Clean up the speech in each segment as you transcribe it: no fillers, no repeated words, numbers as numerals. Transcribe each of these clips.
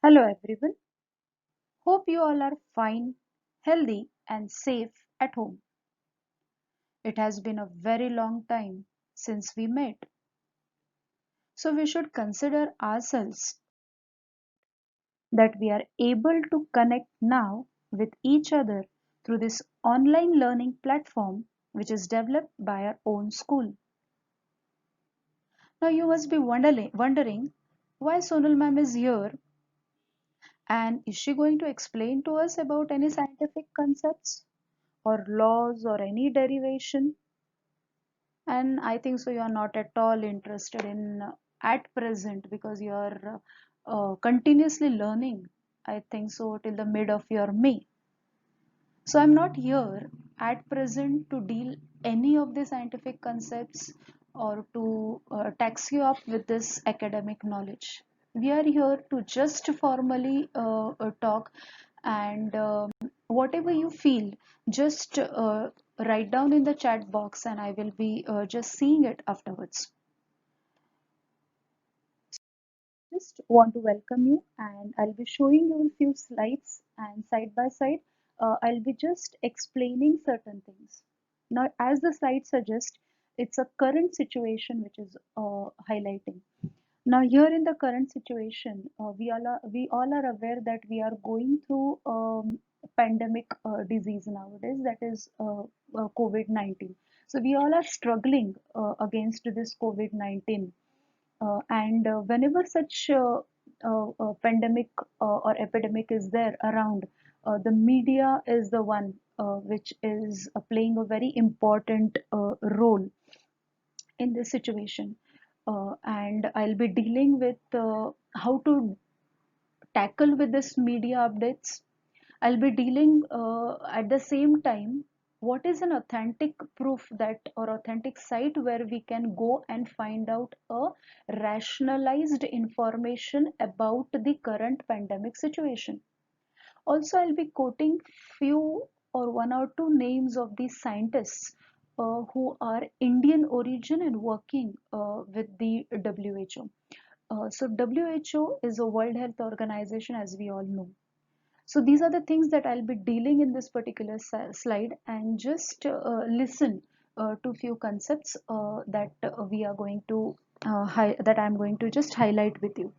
Hello everyone. Hope you all are fine, healthy, and safe at home. It has been a very long time since we met, so we should consider ourselves that we are able to connect now with each other through this online learning platform which is developed by our own school. Now you must be wondering why Sonal ma'am is here and is she going to explain to us about any scientific concepts or laws or any derivation? And I think so you're not at all interested in at present because you're continuously learning. I think so till the mid of your May. So I'm not here at present to deal any of the scientific concepts or to tax you up with this academic knowledge. We are here to just formally talk and whatever you feel, just write down in the chat box and I will be just seeing it afterwards. Just want to welcome you and I'll be showing you a few slides and side by side I'll be just explaining certain things. Now as the slide suggests, it's a current situation which is highlighting. Now here in the current situation, we all are aware that we are going through pandemic disease nowadays, that is COVID-19. So we all are struggling against this COVID-19 and whenever such pandemic or epidemic is there around, the media is the one which is playing a very important role in this situation. And I'll be dealing with how to tackle with this media updates. I'll be dealing at the same time what is an authentic proof that or authentic site where we can go and find out a rationalized information about the current pandemic situation. Also, I'll be quoting few or one or two names of these scientists who are Indian origin and working with the WHO. So WHO is a World Health Organization, as we all know. So these are the things that I'll be dealing in this particular slide, and just listen to few concepts that we are going to that I'm going to just highlight with you.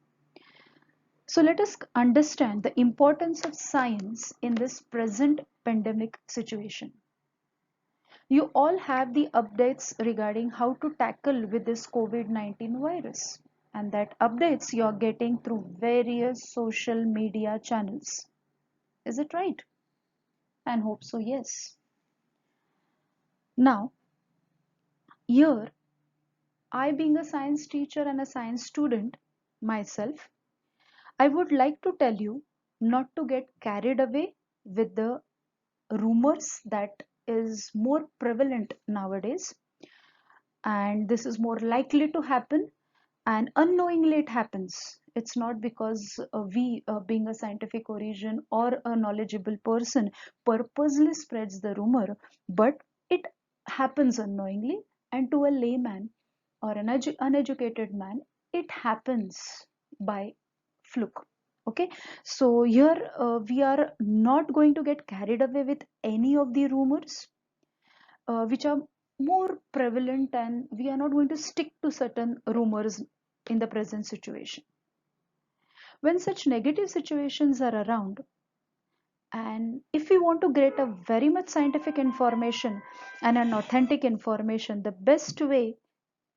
So let us understand the importance of science in this present pandemic situation. You all have the updates regarding how to tackle with this COVID-19 virus, and that updates you're getting through various social media channels. Is it right? And hope so, yes. Now, here, I being a science teacher and a science student myself, I would like to tell you not to get carried away with the rumors that is more prevalent nowadays, and this is more likely to happen, and unknowingly it happens. It's not because we being a scientific origin or a knowledgeable person purposely spreads the rumor, but it happens unknowingly, and to a layman or an uneducated man it happens by fluke. Okay, so here we are not going to get carried away with any of the rumors which are more prevalent, and we are not going to stick to certain rumors in the present situation. When such negative situations are around, and if we want to get a very much scientific information and an authentic information, the best way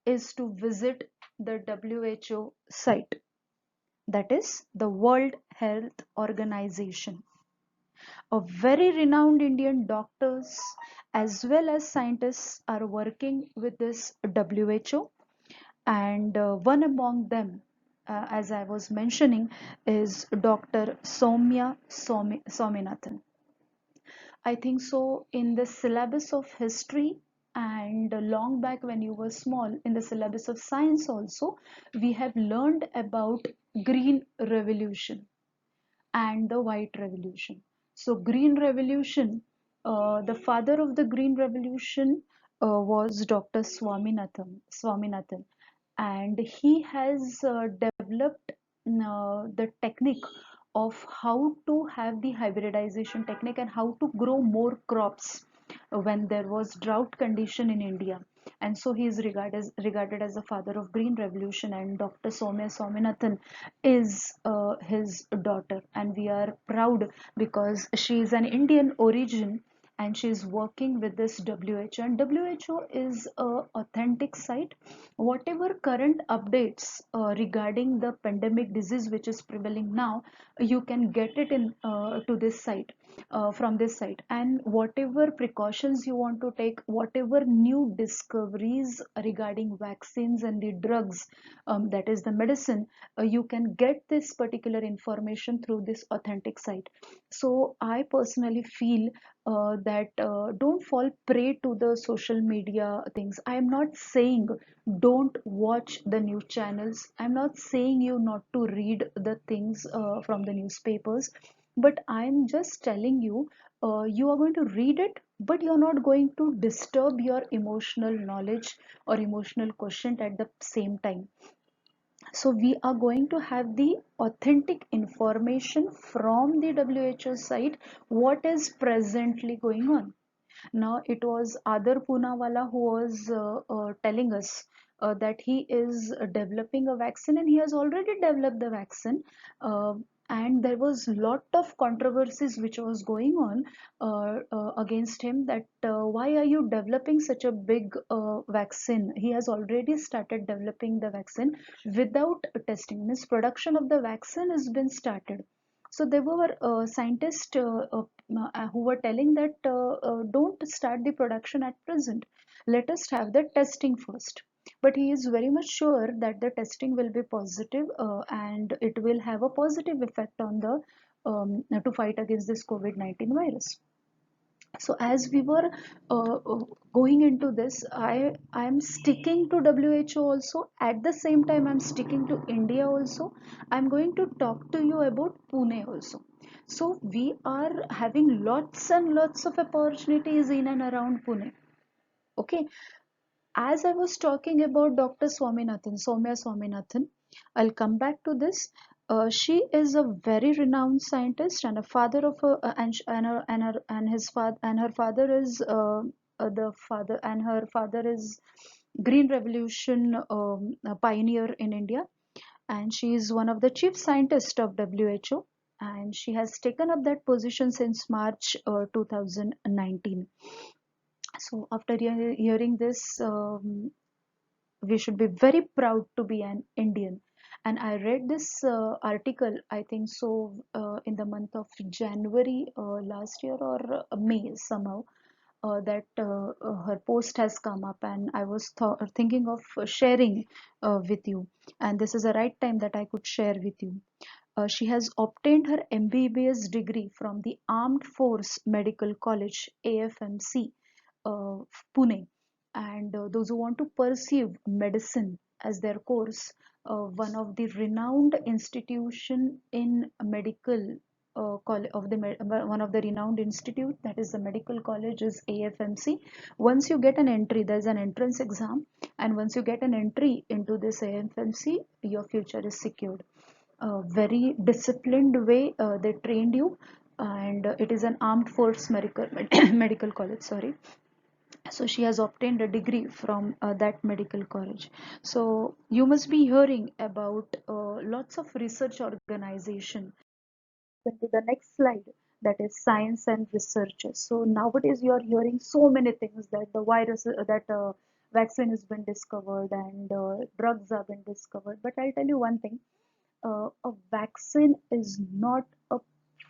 is to visit the WHO site, that is the World Health Organization. A very renowned Indian doctors as well as scientists are working with this WHO, and one among them, as I was mentioning, is Dr. Sominathan. I think so in the syllabus of history, and long back when you were small in the syllabus of science also, we have learned about Green Revolution and the White Revolution. So Green Revolution, the father of the Green Revolution was Dr. Swaminathan, and he has developed the technique of how to have the hybridization technique and how to grow more crops when there was drought condition in India. And so he is regarded as the father of green revolution, and Dr. Soumya Swaminathan is his daughter, and we are proud because she is an Indian origin and she is working with this WHO, and WHO is a authentic site. Whatever current updates regarding the pandemic disease which is prevailing now, you can get it in to this site, from this site, and whatever precautions you want to take, whatever new discoveries regarding vaccines and the drugs, that is the medicine, you can get this particular information through this authentic site. So I personally feel that don't fall prey to the social media things. I am not saying don't watch the news channels. I'm not saying you not to read the things from the newspapers, but I'm just telling you, you are going to read it, but you're not going to disturb your emotional knowledge or emotional quotient at the same time. So we are going to have the authentic information from the WHO site, what is presently going on. Now it was Adar Poonawalla who was telling us that he is developing a vaccine, and he has already developed the vaccine. Uh, and there was lot of controversies which was going on against him, that why are you developing such a big vaccine? He has already started developing the vaccine without testing. Means production of the vaccine has been started. So there were scientists who were telling that don't start the production at present. Let us have the testing first. But he is very much sure that the testing will be positive, and it will have a positive effect on the to fight against this COVID-19 virus. So as we were going into this, I am sticking to WHO also. At the same time, I'm sticking to India also. I'm going to talk to you about Pune also. So we are having lots and lots of opportunities in and around Pune. Okay, as I was talking about Dr. Swaminathan, Soumya Swaminathan, I'll come back to this. She is a very renowned scientist and a father of a, and his father and her father is the father and her father is Green Revolution a pioneer in India, and she is one of the chief scientists of WHO, and she has taken up that position since March 2019. So after hearing this, we should be very proud to be an Indian. And I read this article, I think so, in the month of January last year or May somehow. That her post has come up, and I was thinking of sharing with you. And this is the right time that I could share with you. She has obtained her MBBS degree from the Armed Force Medical College, AFMC, uh, Pune. And those who want to pursue medicine as their course, one of the renowned institution in medical one of the renowned institute, that is the medical college, is AFMC. Once you get an entry, there's an entrance exam, and once you get an entry into this AFMC, your future is secured. Very disciplined way they trained you, and it is an armed force medical medical college, sorry. So she has obtained a degree from that medical college. So you must be hearing about lots of research organization. To the next slide, that is science and research. So nowadays you are hearing so many things, that the virus that vaccine has been discovered, and drugs have been discovered. But I'll tell you one thing, a vaccine is not a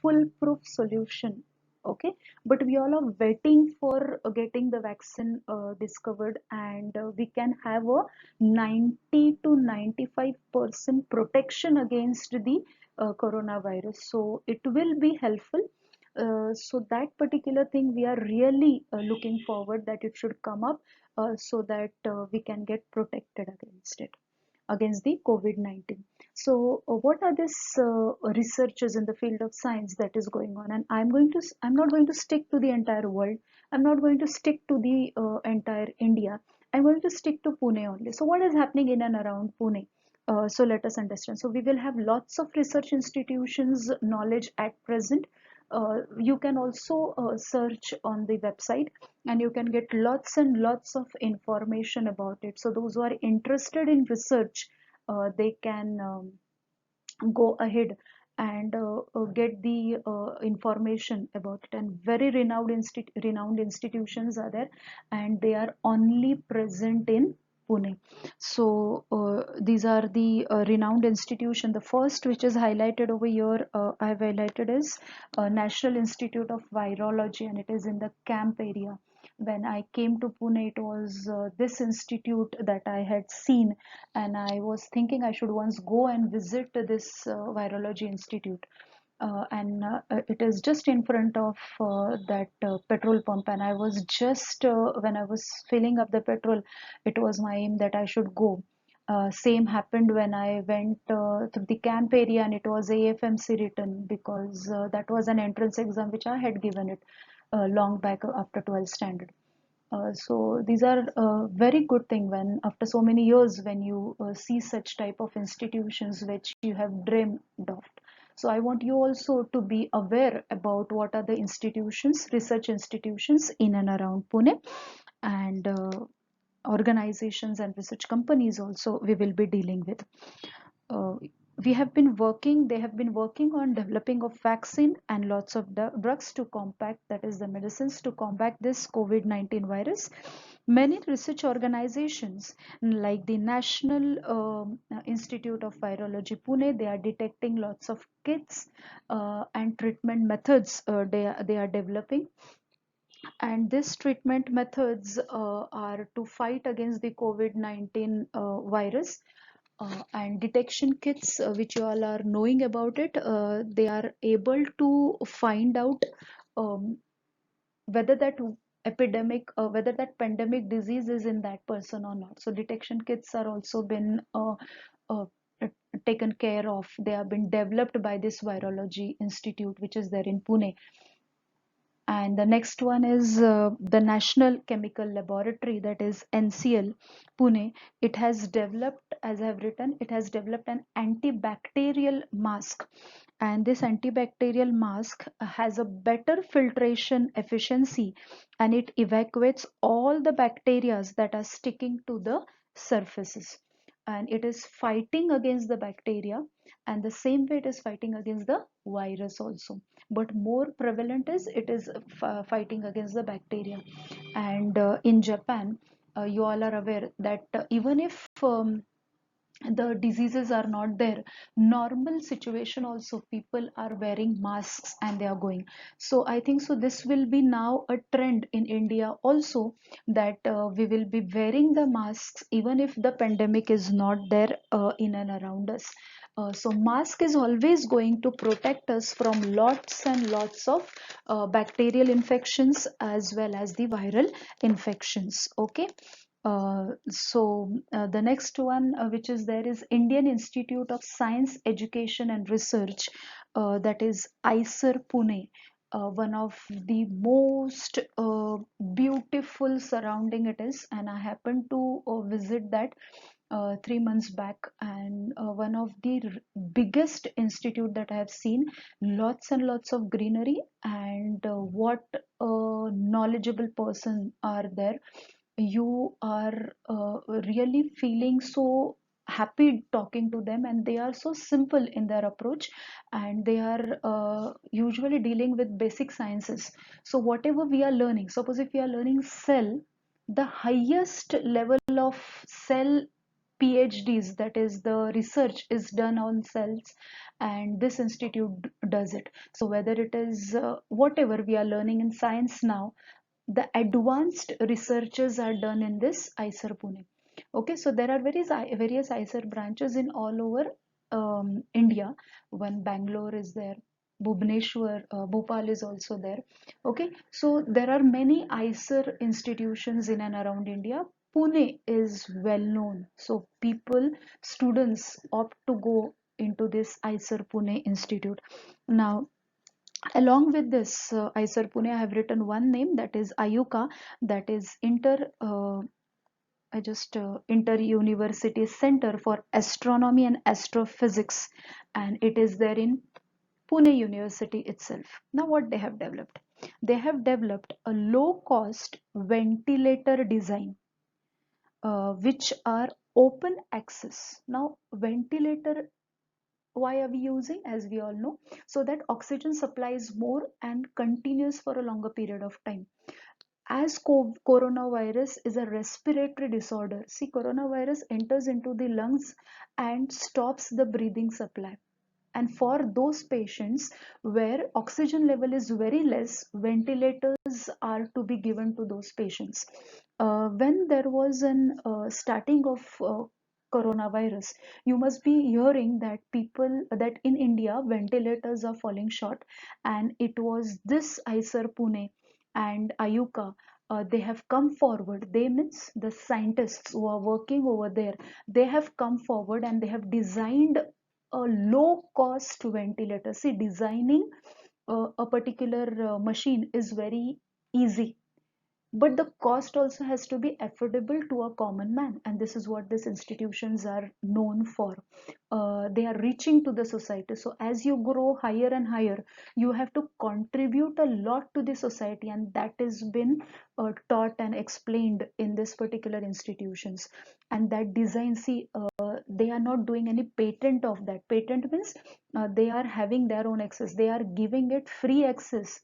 foolproof solution. Okay, but we all are waiting for getting the vaccine discovered, and we can have a 90 to 95% protection against the coronavirus. So it will be helpful. So that particular thing we are really looking forward that it should come up, so that we can get protected against it, against the COVID-19. So what are these researches in the field of science that is going on? And I'm not going to stick to the entire world. I'm not going to stick to the entire India. I'm going to stick to Pune only. So what is happening in and around Pune? So let us understand. So we will have lots of research institutions knowledge at present. You can also search on the website and you can get lots and lots of information about it. So those who are interested in research, they can go ahead and get the information about it. And very renowned institutions are there, and they are only present in Pune. So these are the renowned institution. The first which is highlighted over here, I have highlighted, is National Institute of Virology, and it is in the camp area. When I came to Pune, it was this institute that I had seen, and I was thinking I should once go and visit this virology institute. And it is just in front of that petrol pump, and I was just when I was filling up the petrol, it was my aim that I should go. Same happened when I went through the camp area, and it was AFMC written, because that was an entrance exam which I had given it long back after 12th standard. So these are very good thing when after so many years, when you see such type of institutions which you have dreamed of. So I want you also to be aware about what are the institutions, research institutions in and around Pune, and organizations and research companies also we will be dealing with. uh, they have been working on developing of vaccine and lots of drugs to combat, that is the medicines to combat this COVID-19 virus. Many research organizations like the National Institute of Virology Pune, they are detecting lots of kits and treatment methods they are developing. And these treatment methods are to fight against the COVID-19 virus. And detection kits, which you all are knowing about it, they are able to find out um, whether that epidemic, whether that pandemic disease is in that person or not. So detection kits are also been uh, taken care of. They have been developed by this virology institute, which is there in Pune. And the next one is the National Chemical Laboratory, that is NCL Pune. It has developed, as I have written, it has developed an antibacterial mask, and this antibacterial mask has a better filtration efficiency, and it evacuates all the bacteria that are sticking to the surfaces, and it is fighting against the bacteria, and the same way it is fighting against the virus also, but more prevalent is it is fighting against the bacteria. And in Japan, you all are aware that even if the diseases are not there, normal situation also people are wearing masks and they are going. So I think so this will be now a trend in India also, that we will be wearing the masks even if the pandemic is not there in and around us. So mask is always going to protect us from lots and lots of bacterial infections as well as the viral infections. Okay. The next one which is there is Indian Institute of Science, Education and Research, that is ICER Pune. One of the most beautiful surrounding it is, and I happened to visit that 3 months back, and one of the biggest institute that I have seen, lots and lots of greenery, and what knowledgeable person are there. You are really feeling so happy talking to them, and they are so simple in their approach, and they are usually dealing with basic sciences. So whatever we are learning, suppose if we are learning cell, the highest level of cell PhDs, that is the research is done on cells, and this institute does it. So whether it is whatever we are learning in science now, the advanced researches are done in this ICER Pune. Okay, so there are various ICER branches in all over India. One Bangalore is there, Bhubaneswar, Bhopal is also there. Okay, so there are many ICER institutions in and around India. Pune is well known, so people, students opt to go into this ICER Pune Institute. Now, along with this ICER Pune, I have written one name, that is IUCA, that is I just Inter-University Center for Astronomy and Astrophysics, and it is there in Pune University itself. Now, what they have developed? They have developed a low-cost ventilator design, which are open access. Now, ventilator, why are we using? As we all know, so that oxygen supply is more and continuous for a longer period of time. As coronavirus is a respiratory disorder, see, coronavirus enters into the lungs and stops the breathing supply. And for those patients where oxygen level is very less, ventilators are to be given to those patients. When there was an starting of coronavirus, you must be hearing that people, that in India ventilators are falling short, and it was this ICER Pune and Ayuka, they have come forward. They means the scientists who are working over there, they have come forward and they have designed a low cost ventilator. See, designing a particular machine is very easy, but the cost also has to be affordable to a common man, and this is what these institutions are known for. They are reaching to the society. So as you grow higher and higher, you have to contribute a lot to the society, and that has been taught and explained in this particular institutions. And that design, see, they are not doing any patent of that. Patent means they are having their own access, they are giving it free access.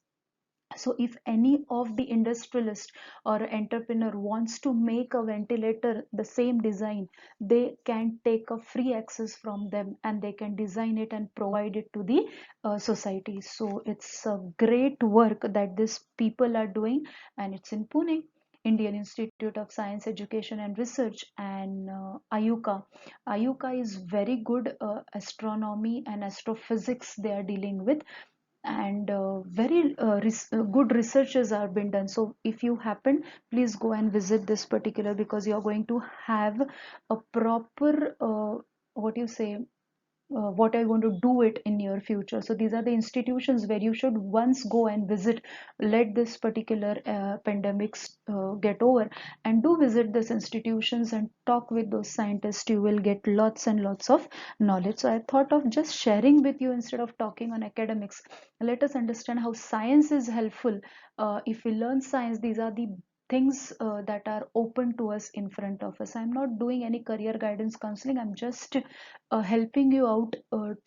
So if any of the industrialist or entrepreneur wants to make a ventilator the same design, they can take a free access from them and they can design it and provide it to the society. So it's a great work that these people are doing, and it's in Pune. Indian Institute of Science, Education and Research, and Ayuka. Ayuka is very good astronomy and astrophysics they are dealing with, and very good researches are been done. So if you happen, please go and visit this particular, because you're going to have a proper what you say, what are you going to do it in your future. So these are the institutions where you should once go and visit. Let this particular pandemics get over, and do visit these institutions and talk with those scientists. You will get lots and lots of knowledge. So I thought of just sharing with you instead of talking on academics. Let us understand how science is helpful. If we learn science, these are the things that are open to us in front of us. I'm not doing any career guidance counseling, I'm just helping you out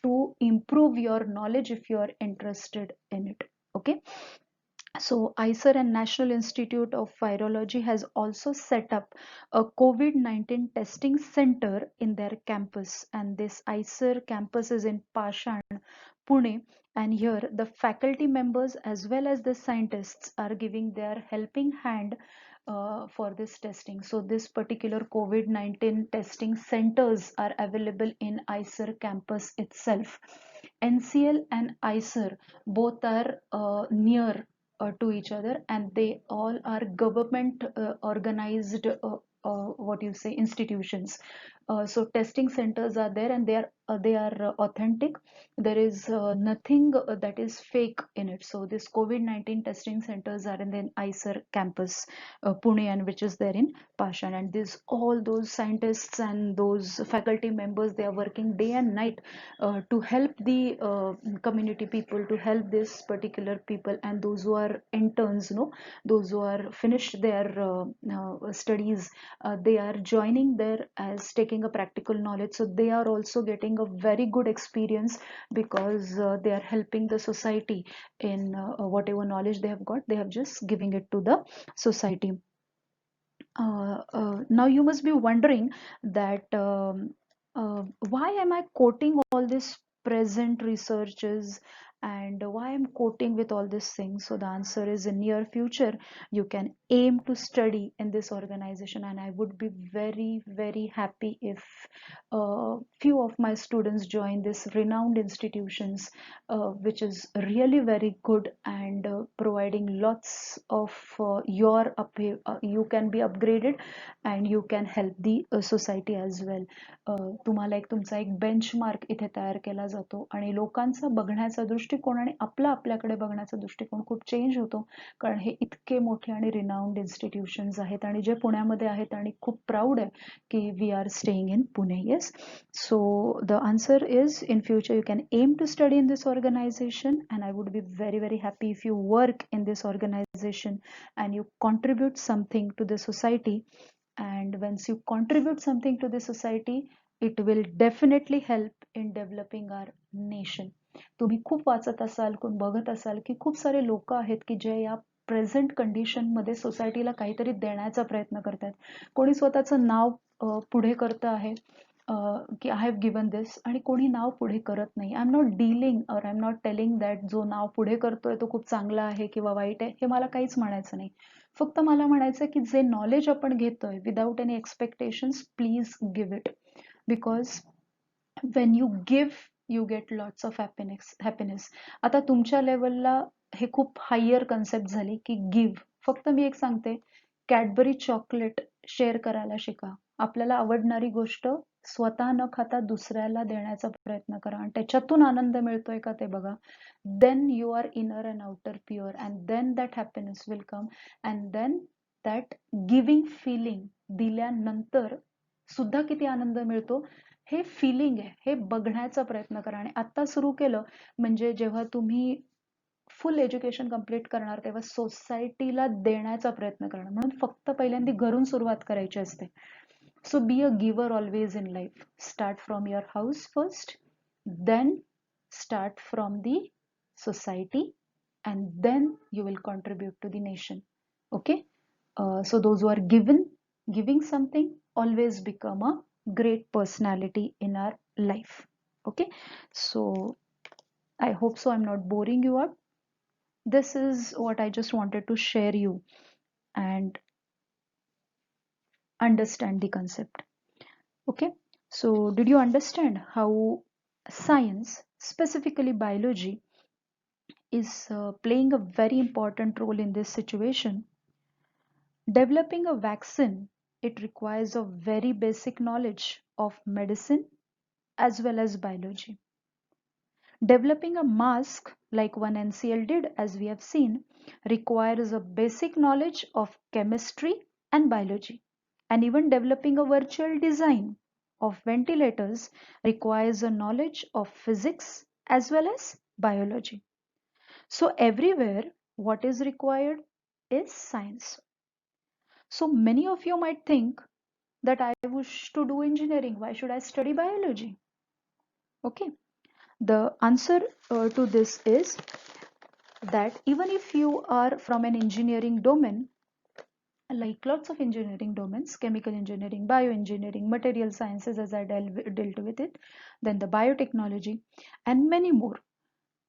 to improve your knowledge if you are interested in it. Okay. So ICER and National Institute of Virology has also set up a COVID-19 testing center in their campus, and this ICER campus is in Pashan, Pune. And here the faculty members as well as the scientists are giving their helping hand for this testing. So this particular COVID-19 testing centers are available in ICER campus itself. NCL and ICER both are near to each other, and they all are government organized what you say institutions. So testing centers are there, and they are authentic. There is nothing that is fake in it. So this COVID-19 testing centers are in the ICER campus, Pune, and which is there in Pashan. And this all those scientists and those faculty members, they are working day and night to help the community people, to help this particular people, and those who are interns, those who are finished their studies, they are joining there as taking a practical knowledge. So they are also getting a very good experience, because they are helping the society in whatever knowledge they have got, they have just giving it to the society. Now you must be wondering that why am I quoting all this present researches, and why I'm quoting with all these things. So the answer is, in near future you can aim to study in this organization, and I would be very very happy if few of my students join this renowned institutions, which is really very good, and providing lots of you can be upgraded and you can help the society as well. तुम्हाला एक तुमचा एक benchmark इथे तयार केला जातो, आणि लोकांचा बघण्याचा दृष्टिकोन आणि आपल्याकडे बघण्याचा दृष्टिकोन खूप चेंज होतो, कारण हे इतके मोठे आणि रिनाउंड इन्स्टिट्यूशन्स आहेत आणि जे पुण्यामध्ये आहेत आणि खूप प्राऊड आहे की we are staying in Pune. Yes, so the answer is in future you can aim to study in this organisation and I would be very very happy if you work in this organization and you contribute something to the society. And once you contribute something to the society, it will definitely help in developing our nation. तुम्ही खूप वाचत असाल, कोण बघत असाल की खूप सारे लोक आहेत की जे या प्रेझेंट कंडिशन मध्ये सोसायटीला काहीतरी देण्याचा प्रयत्न करतात. कोणी स्वतःचं नाव पुढे करत आहे की आय हॅव गिवन दिस, आणि कोणी नाव पुढे करत नाही. आय एम नॉट डीलिंग और आय एम नॉट टेलिंग दॅट जो नाव पुढे करतोय तो खूप चांगला आहे किंवा वाईट आहे, हे मला काहीच म्हणायचं नाही. फक्त मला म्हणायचं की जे नॉलेज आपण घेतोय without any expectations, please give it, because when you give you get lots of happiness. आता तुमच्या लेवलला हे खूप हायर कन्सेप्ट झाली की गिव्ह. फक्त मी एक सांगते, कॅडबरी चॉकलेट शेअर करायला शिका. आपल्याला आवडणारी गोष्ट स्वतः न खाता दुसऱ्याला देण्याचा प्रयत्न करा आणि त्याच्यातून आनंद मिळतोय का ते बघा. Then you are inner and outer pure and then that happiness will come and then that giving feeling, दिल्यानंतर सुद्धा किती आनंद मिळतो हे फिलिंग आहे, हे बघण्याचा प्रयत्न करा. आणि आता सुरू केलं म्हणजे जेव्हा तुम्ही फुल एज्युकेशन कंप्लीट करणार तेव्हा सोसायटीला देण्याचा प्रयत्न करणार. म्हणून फक्त पहिल्यांदा घरून सुरुवात करायची असते. So be a giver always in life. Start from your house first, then start from the society and then you will contribute to the nation. Okay, so those who are giving something always become a great personality in our life. Okay, so I hope so I'm not boring you up. This is what I just wanted to share you and understand the concept. Okay, so did you understand how science, specifically biology, is playing a very important role in this situation? Developing a vaccine, it requires a very basic knowledge of medicine as well as biology. Developing a mask, like one NCL did, as we have seen, requires a basic knowledge of chemistry and biology. And even developing a virtual design of ventilators requires a knowledge of physics as well as biology. So everywhere, what is required is science. So many of you might think that I wish to do engineering. Why should I study biology? Okay, the answer to this is that even if you are from an engineering domain, like lots of engineering domains, chemical engineering, bioengineering, material sciences as I dealt with it, then the biotechnology and many more,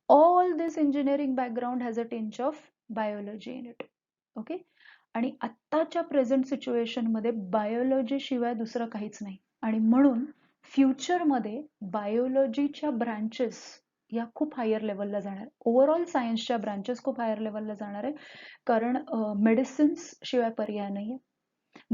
all this engineering background has a tinge of biology in it. Okay, आणि आत्ताच्या present situation मध्ये biology शिवाय दुसरं काहीच नाही. आणि म्हणून फ्युचरमध्ये बायोलॉजीच्या ब्रांचेस या खूप हायर लेवलला जाणार. ओव्हरऑल सायन्सच्या ब्रांचेस खूप हायर लेवलला जाणार आहे, कारण मेडिसिन्स शिवाय पर्याय नाहीये.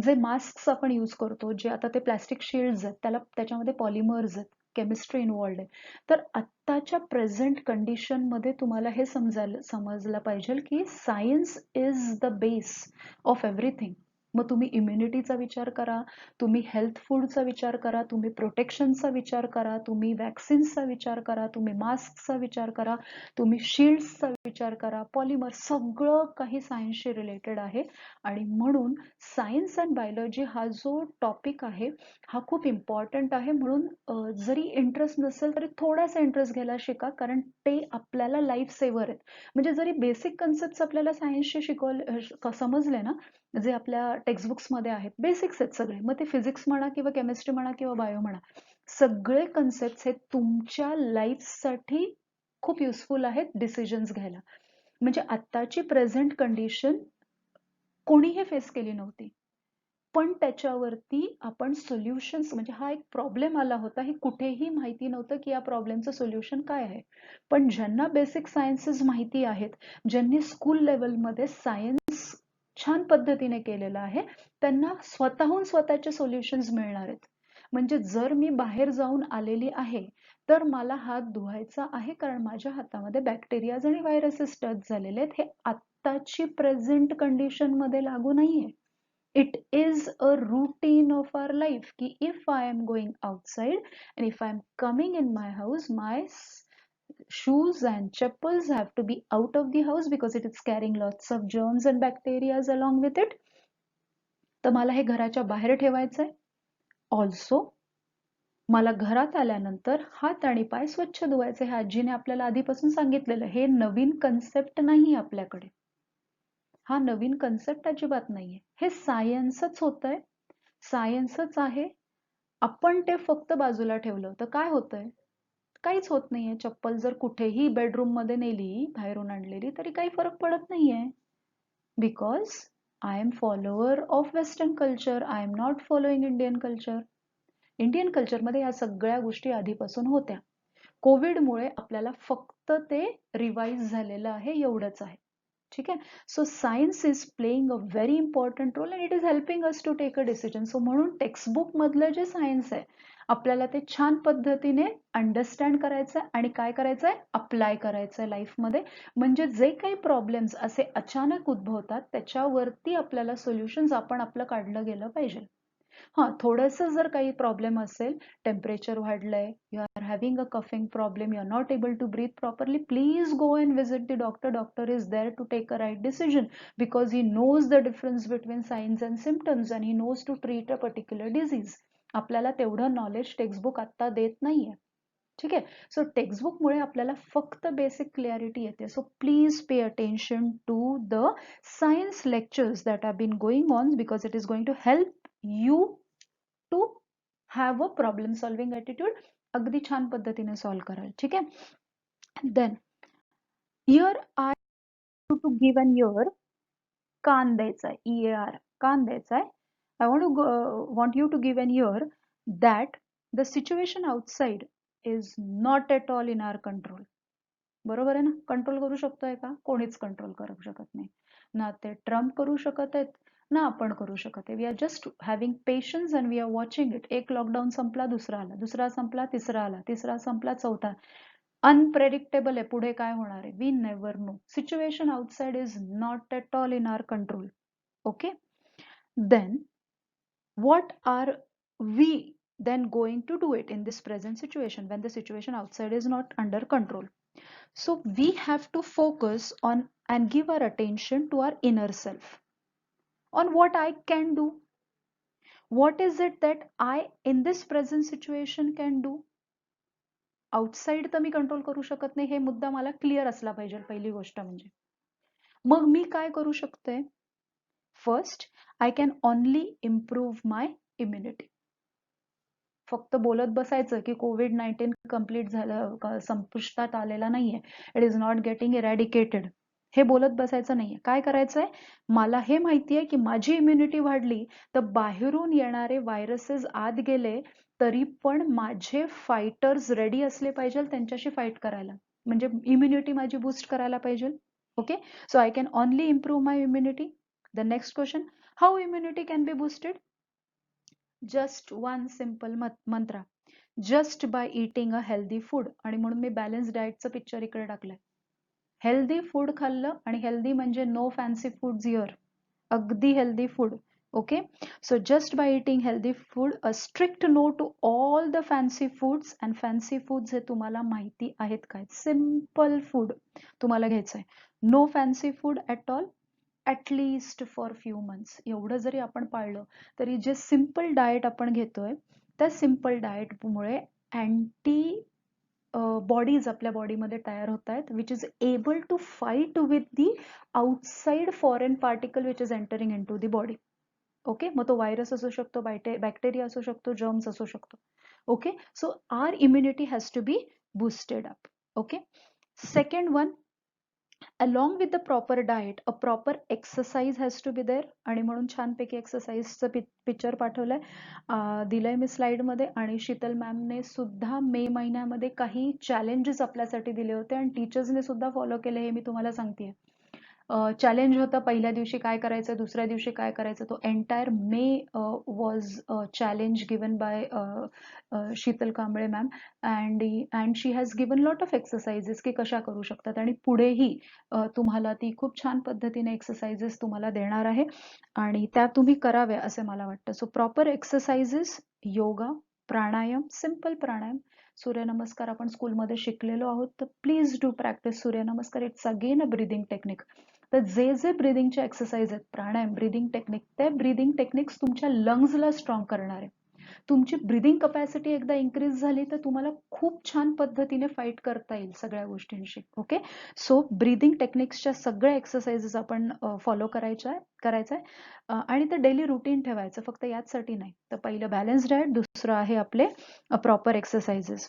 जे मास्क आपण यूज करतो, जे आता ते प्लॅस्टिक शिल्ड्स आहेत, त्याच्यामध्ये पॉलिमर्स आहेत, केमिस्ट्री इन्व्हॉल्ड आहे. तर आत्ताच्या प्रेझेंट कंडिशन मध्ये तुम्हाला हे समजलं पाहिजे की science is the base of everything. मग तुम्ही इम्युनिटीचा विचार करा, तुम्ही हेल्थ फूडचा विचार करा, तुम्ही प्रोटेक्शनचा विचार करा, तुम्ही वॅक्सिन्सचा विचार करा, तुम्ही मास्कचा विचार करा, तुम्ही शिल्ड्सचा विचार करा, पॉलिमर, सगळं काही सायन्सशी रिलेटेड आहे. आणि म्हणून सायन्स अँड बायोलॉजी हा जो टॉपिक आहे हा खूप इम्पॉर्टंट आहे. म्हणून जरी इंटरेस्ट नसेल तरी थोडासा इंटरेस्ट घ्यायला शिका, कारण ते आपल्याला लाईफ सेव्हर आहेत. म्हणजे जरी बेसिक कन्सेप्ट आपल्याला सायन्सचे समजले ना, जे आपल्या टेक्स्टबुक्स मध्ये आहेत, बेसिक्स आहेत सगळे, मग ते फिजिक्स म्हणा किंवा केमिस्ट्री म्हणा किंवा बायो म्हणा, सगळे कन्सेप्ट हे तुमच्या लाईफसाठी खूप युजफुल आहेत डिसिजन्स घ्यायला. म्हणजे आत्ताची प्रेझेंट कंडिशन कोणीही फेस केली नव्हती, पण त्याच्यावरती आपण सोल्युशन्स, म्हणजे हा एक प्रॉब्लेम आला होता, ही कुठेही माहिती नव्हतं की या प्रॉब्लेमचं सोल्युशन काय आहे. पण ज्यांना बेसिक सायन्सेस माहिती आहेत, ज्यांनी स्कूल लेवलमध्ये सायन्स छान पद्धतीने केलेलं आहे, त्यांना स्वतःहून स्वतःचे सोल्युशन्स मिळणार आहेत. म्हणजे जर मी बाहेर जाऊन आलेली आहे तर मला हात धुवायचा आहे, कारण माझ्या हातामध्ये बॅक्टेरियाज आणि व्हायरसेस टच झालेले आहेत. हे आत्ताची प्रेझेंट कंडिशन मध्ये लागू नाहीये. It is a routine of our life कि if I am going outside and if I am coming in my house, my shoes and chappals have to be out of the house because it is carrying lots of germs and bacteria along with it. तर मला हे घराच्या बाहेर ठेवायचं आहे. Also मला घरात आल्यानंतर हात आणि पाय स्वच्छ धुवायचे. हे आजीने आपल्याला आधीपासून सांगितलेलं. हे नवीन कन्सेप्ट नाही आपल्याकडे. हा नवीन कन्सेप्ट अजिबात नाहीये. हे सायन्सच होतंय, सायन्सच आहे. आपण ते फक्त बाजूला ठेवलं तर काय होतंय? काहीच होत नाहीये. चप्पल जर कुठेही बेडरूम मध्ये नेली, बाहेरून आणलेली, तरी काही फरक पडत नाहीये. Because I am follower of western culture, I am not following Indian culture. Indian कल्चरमध्ये या सगळ्या गोष्टी आधीपासून होत्या. कोविडमुळे आपल्याला फक्त ते रिवाइज झालेलं आहे, एवढंच आहे. ठीक आहे. So science is playing a very important role and it is helping us to take a decision. So म्हणून टेक्स्टबुक मधलं जे सायन्स आहे आपल्याला ते छान पद्धतीने अंडरस्टँड करायचं आणि काय करायचंय, अप्लाय करायचंय लाईफमध्ये. म्हणजे जे काही प्रॉब्लेम्स असे अचानक उद्भवतात त्याच्यावरती आपल्याला सोल्युशन्स आपण आपलं काढलं गेलं पाहिजे. हां, थोडंसं जर काही प्रॉब्लेम असेल, टेम्परेचर वाढलंय, you are having a coughing problem, you are not able to breathe properly, please go and visit the doctor. Doctor is there to take a right decision because he knows the difference between signs and symptoms and he knows to treat a particular disease. आपल्याला तेवढं knowledge textbook आत्ता देत नाहीये. ठीक आहे. सो टेक्स्टबुकमुळे आपल्याला फक्त basic clarity येते. So please pay attention to the science lectures that are been going on because it is going to help you to have a problem solving attitude. अगदी छान पद्धतीने सॉल्व्ह कराल. ठीक आहे. Then ear I to give an ear, कान द्यायचा आहे, EAR कान द्यायचा आहे. I want you to give an ear that the situation outside is not at all in our control. बरोबर आहे ना? कंट्रोल करू शकतोय का? कोणीच कंट्रोल करू शकत नाही. ना ते ट्रम्प करू शकत आहेत, ना आपण करू शकत आहे. We are just having patience and we are watching it. एक लॉकडाऊन संपला, दुसरा आला, दुसरा संपला, तिसरा आला, तिसरा संपला, चौथा. अनप्रेडिक्टेबल आहे पुढे काय होणार आहे. We never know. Situation outside is not at all in our control. Okay. Then what are we then going to do it in this present situation when the situation outside is not under control? So we have to focus on and give our attention to our inner self, on what I can do. What is it that I in this present situation can do? Outside तर मी control करू शकत नाही, हे मुद्दा मला clear असला पाहिजे. पहिली गोष्ट म्हणजे मग मी काय करू शकते? First, I can only improve my immunity. फक्त बोलत बसायचं की COVID-19 कम्प्लीट झालं, संपुष्टात आलेला नाहीये, इट इज नॉट गेटिंग इरॅडिकेटेड, हे बोलत बसायचं नाहीये. काय करायचंय? मला हे माहितीये की माझी इम्युनिटी वाढली तर बाहेरून येणारे व्हायरसेस आत गेले तरी पण माझे फायटर्स रेडी असले पाहिजे त्यांच्याशी फाईट करायला. म्हणजे इम्युनिटी माझी बूस्ट करायला पाहिजे. Okay. So I can only improve my immunity. The next question, how immunity can be boosted? Just one simple Mantra, just by eating a healthy food. आणि म्हणून मी बॅलन्स डाएटचं पिक्चर इकडे टाकलंय. Healthy food खाल्लं, आणि healthy म्हणजे no fancy foods here, अगदी healthy food. Okay. So just by eating healthy food, a strict no to all the fancy foods. And fancy foods हे तुम्हाला माहिती आहेत काय? सिम्पल फूड तुम्हाला घ्यायचं आहे. No fancy food at all, at least for few months. एवढं जरी आपण पाळलं तरी जे सिम्पल डाएट आपण घेतोय त्या सिम्पल डाएटमुळे अँटी बॉडीज आपल्या बॉडीमध्ये तयार होत आहेत, which is able to fight with the outside foreign particle which is entering in to the body. Okay. मग तो व्हायरस असू शकतो, बॅक्टेरिया असू शकतो, जर्म्स असू शकतो. Okay. So our immunity has to be boosted up. Okay. Second one, along with the proper diet, a proper exercise has to be there. आणि म्हणून छानपैकी एक्सरसाइजचं पिक्चर पाठवलंय, दिलंय मी स्लाइड मध्ये. आणि शीतल मॅमने सुद्धा मे महिन्यामध्ये काही चॅलेंजेस आपल्यासाठी दिले होते आणि टीचर्सने सुद्धा फॉलो केले, हे मी तुम्हाला सांगतेय. चॅलेंज होतं पहिल्या दिवशी काय करायचं, दुसऱ्या दिवशी काय करायचं. तो entire may was challenge given by Sheetal Kamble ma'am and she has given lot of exercises की कशा करू शकतात आणि पुढेही तुम्हाला ती खूप छान पद्धतीने एक्सरसाइजेस तुम्हाला देणार आहे आणि त्या तुम्ही कराव्या असे मला वाटतं. So proper exercises, yoga, pranayam, simple pranayam, suryanamaskar आपण स्कूलमध्ये शिकलेलो आहोत, तर please do practice suryanamaskar. It's again a breathing technique. तर जे जे ब्रिदिंगचे एक्सरसाइज आहेत, प्राणायाम, ब्रिदिंग टेक्निक, ते ब्रिदिंग टेक्निक्स तुमच्या लंग्सला स्ट्रॉंग करणार आहे. तुमची ब्रिदिंग कपॅसिटी एकदा इन्क्रीज झाली तर तुम्हाला खूप छान पद्धतीने फाईट करता येईल सगळ्या गोष्टींशी. ओके, सो ब्रिदिंग टेक्निक्सच्या सगळ्या एक्सरसाइजेस आपण फॉलो करायचं आहे आणि ते डेली रुटीन ठेवायचं, फक्त याचसाठी नाही. तर पहिलं बॅलन्स डाएट, दुसरं आहे आपले प्रॉपर एक्सरसाइजेस.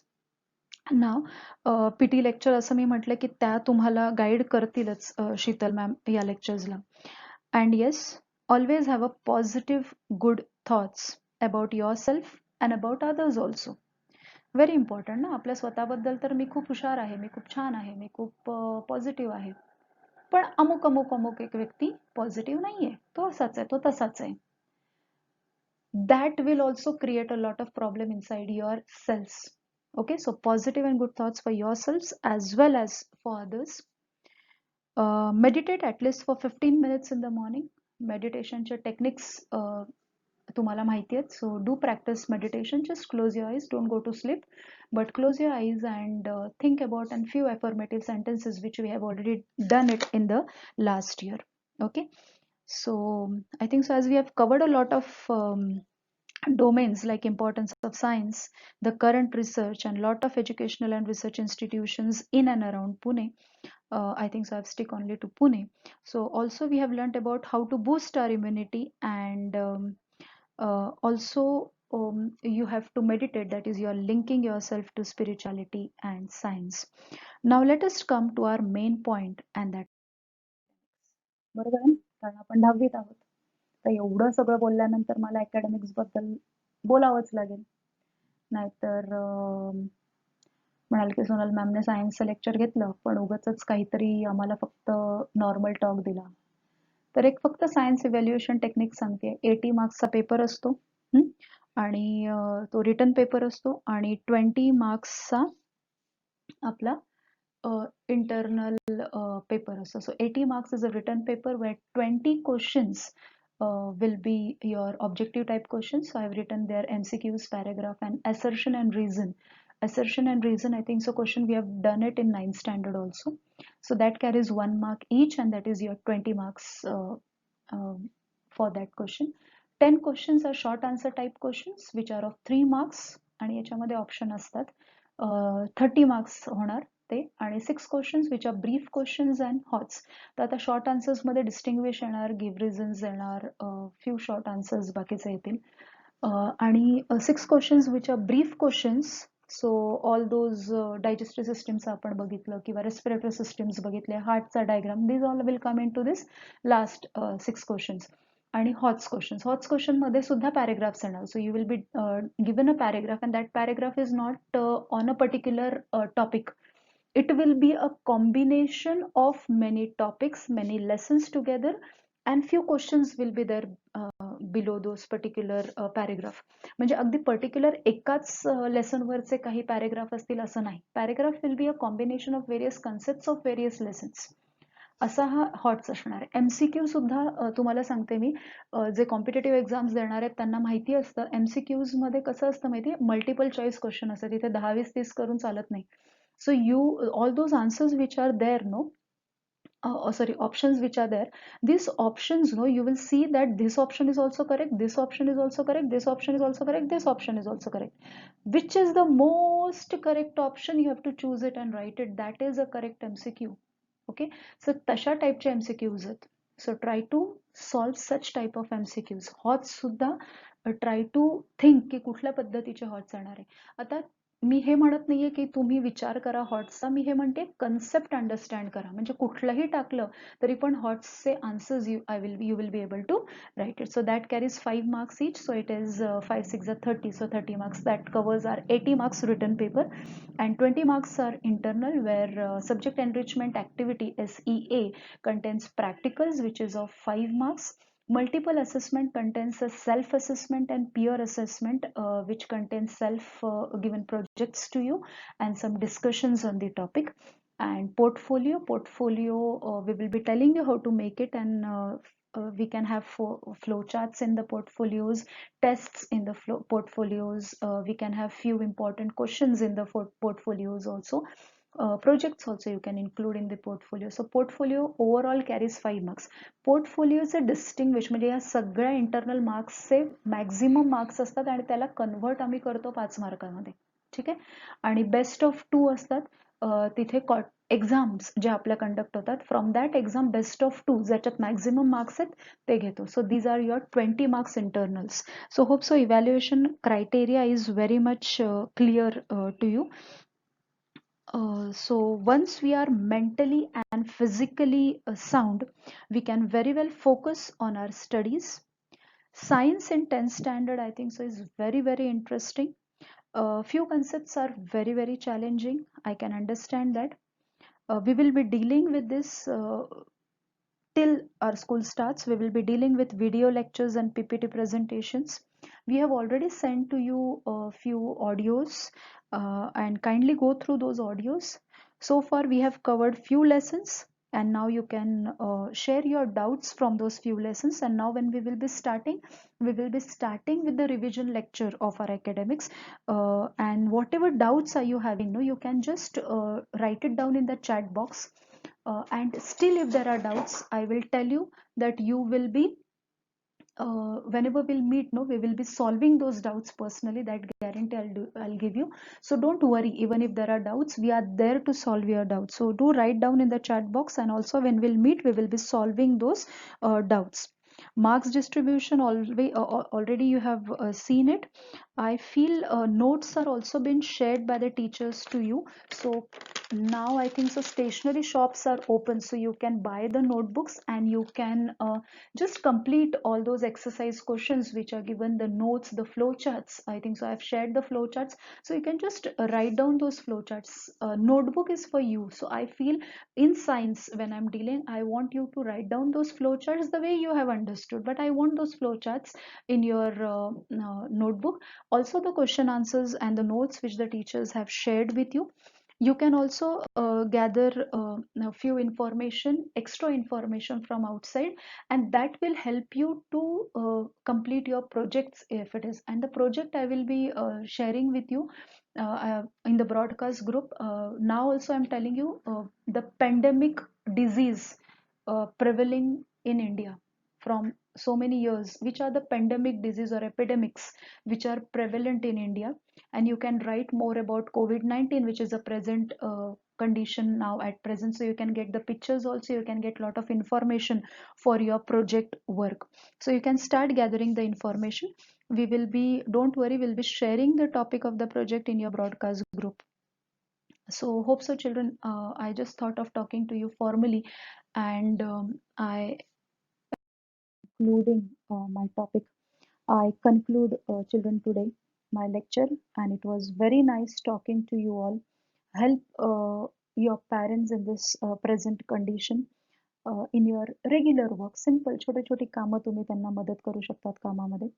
नाव पीटी लेक्चर असं मी म्हटलं की त्या तुम्हाला गाईड करतीलच शीतल मॅम या लेक्चर्सला. And yes, always have a positive good thoughts about your self and about others also. Very important ना. आपल्या स्वतःबद्दल तर मी खूप हुशार आहे, मी खूप छान आहे, मी खूप पॉझिटिव्ह आहे, पण अमुक अमुक अमुक एक व्यक्ती पॉझिटिव्ह नाहीये, तो असाच आहे, तो तसाच आहे. That will also create a lot of problem inside yourselves. Okay, so positive and good thoughts for yourselves as well as for others. Meditate at least for 15 minutes in the morning. Meditationचे techniques तुम्हाला माहिती आहेत, so do practice meditation. Just close your eyes, don't go to sleep, but close your eyes and think about and few affirmative sentences which we have already done it in the last year. Okay, so I think so as we have covered a lot of domains like importance of science, the current research, and lot of educational and research institutions in and around Pune. I think so I've stick only to Pune. So also we have learned about how to boost our immunity and also you have to meditate, that is you are linking yourself to spirituality and science. Now let us come to our main point and that बरोबर आहे, कारण आपण 10वीत आहोत. तर एवढं सगळं बोलल्यानंतर मला अकॅडमिक्स बद्दल बोलावंच लागेल. नाहीतर म्हणाल की सोनल मॅमने सायन्सचं लेक्चर घेतलं पण उगाचच काहीतरी आम्हाला फक्त नॉर्मल टॉक दिला. तर एक फक्त सायन्स इव्हॅल्युएशन टेक्निक सांगते. 80 मार्क्सचा पेपर असतो आणि तो रिटन पेपर असतो आणि 20 मार्क्सचा आपला internal paper असतो. So 80 marks is a written paper where 20 questions will be your objective type questions. So I have written there MCQs, paragraph, and assertion and reason. Assertion and reason, I think so question we have done it in 9th standard also. So that carries 1 mark each and that is your 20 marks for that question. 10 questions are short answer type questions which are of 3 marks आणि याच्यामध्ये option असतात. 30 marks होणार ते आणि 6 questions which are brief questions and HOTS. तर आता short answers मध्ये distinguish येणार, गिव्ह रिझन्स येणार, फ्यू शॉर्ट आन्सर्स बाकीचे येतील आणि 6 questions which are brief questions. So all those digestive systems आपण बघितलं किंवा रेस्पिरेटरी सिस्टम्स बघितले, हार्टचा diagram, this all will come in to this last 6 questions. आणि हॉट्स क्वेश्चन मध्ये सुद्धा पॅरेग्राफ्स येणार. So you will be given a paragraph and that paragraph is not on a particular topic. It will be a combination of many topics, many lessons together, and few questions will be there below those particular paragraph. म्हणजे अगदी particular एकाच lesson वरचे काही paragraph असतील असं नाही. Paragraph will be a combination of various concepts of various lessons. असा हा हॉट्स असणार आहे. MCQ सुद्धा तुम्हाला सांगते मी, जे कॉम्पिटेटिव्ह एक्झाम्स देणार आहेत त्यांना माहिती असतं MCQs मध्ये कसं असतं माहिती आहे, मल्टिपल चॉईस क्वेश्चन असतात. तिथे 10-20-30 करून चालत नाही. So all those answers which are there, no, sorry, options which are there, these options, no, you will see that this option is also correct, this option is also correct, this option is also correct, this option is also correct. Which is the most correct option, you have to choose it and write it. That is a correct MCQ. Okay, so tasha type चे MCQs आहेत. So try to solve such type of MCQs. HOTS सुद्धा try to think की कुठल्या पद्धतीचे HOTS येणार आहे. आता मी हे म्हणत नाहीये की तुम्ही विचार करा हॉट्सचा, मी हे म्हणते कन्सेप्ट अंडरस्टँड करा. म्हणजे कुठलंही टाकलं तरी पण हॉट्सचे answers you will be able to write it. So that carries 5 marks each. So it is 5 6 are 30. So 30 marks, that covers our 80 marks written paper, and 20 marks are internal, where subject enrichment activity SEA contains practicals, which is of 5 marks. Multiple assessment contains a self-assessment and peer assessment, which contains self-given projects to you and some discussions on the topic. And portfolio, we will be telling you how to make it, and we can have flow charts in the portfolios, tests in the portfolios. We can have few important questions in the portfolios also. Projects also you can include in the portfolio. So portfolio overall carries 5 marks. पोर्टफोलिओचे distinguish म्हणजे या सगळ्या internal मार्क्सचे maximum marks असतात आणि त्याला convert आम्ही करतो 5 मार्कामध्ये. ठीक आहे. आणि बेस्ट ऑफ 2 असतात. तिथे एक्झाम्स जे आपल्या कंडक्ट होतात, from that exam best of 2 ज्याच्यात मॅक्झिमम मार्क्स आहेत ते घेतो. So these are your 20 marks internals. So hope so evaluation criteria is very much clear to you. So once we are mentally and physically sound, we can very well focus on our studies. Science in 10th standard, I think so, is very interesting. Few concepts are very challenging. I can understand that. We will be dealing with this till our school starts. We will be dealing with video lectures and PPT presentations. We have already sent to you a few audios, and kindly go through those audios. So far we have covered few lessons, and now you can share your doubts from those few lessons. And now when we will be starting with the revision lecture of our academics, and whatever doubts are you having, no, you can just write it down in the chat box. And still if there are doubts, I will tell you that you will be whenever we'll meet, no, we will be solving those doubts personally. That guarantee I'll give you. So don't worry, even if there are doubts, we are there to solve your doubts. So do write down in the chat box, and also when we'll meet, we will be solving those doubts. Marks distribution, already you have seen it. I feel notes are also been shared by the teachers to you. So now I think so stationery shops are open, so you can buy the notebooks, and you can just complete all those exercise questions which are given, the notes, the flow charts. I think so I've shared the flow charts, so you can just write down those flow charts. Notebook is for you. So I feel in science, when I'm dealing, I want you to write down those flow charts the way you have understood, but I want those flow charts in your notebook. Also the question answers and the notes which the teachers have shared with you. You can also gather a few extra information from outside, and that will help you to complete your projects if it is. And the project I will be sharing with you in the broadcast group. Now also I'm telling you the pandemic disease prevailing in India from so many years, which are the pandemic disease or epidemics which are prevalent in India. And you can write more about COVID-19, which is a present condition now at present. So you can get the pictures also, you can get a lot of information for your project work. So you can start gathering the information. We will be, don't worry, we'll be sharing the topic of the project in your broadcast group. So hope so children. I just thought of talking to you formally, and I concluding my topic. I conclude, children, today my lecture, and it was very nice talking to you all. Help your parents in this present condition in your regular work. Simple छोटे छोटे कामं तुम्ही त्यांना मदत करू शकतात कामामध्ये.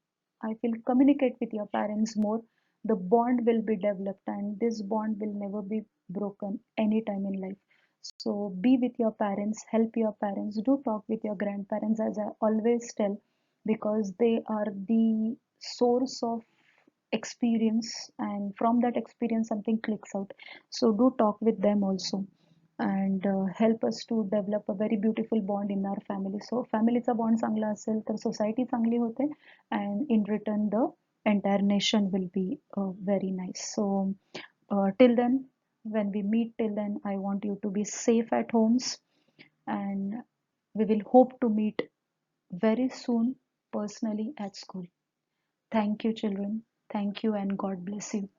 I feel communicate with your parents more. The bond will be developed, and this bond will never be broken anytime in life. So be with your parents, help your parents, do talk with your grandparents, as I always tell, because they are the source of experience, and from that experience something clicks out. So do talk with them also, and help us to develop a very beautiful bond in our family. So फॅमिलीचा bond चांगला असेल तर society चांगली होते, and in return the entire nation will be very nice. So till then, when we meet, till then I want you to be safe at homes, and we will hope to meet very soon personally at school. Thank you children. Thank you, and God bless you.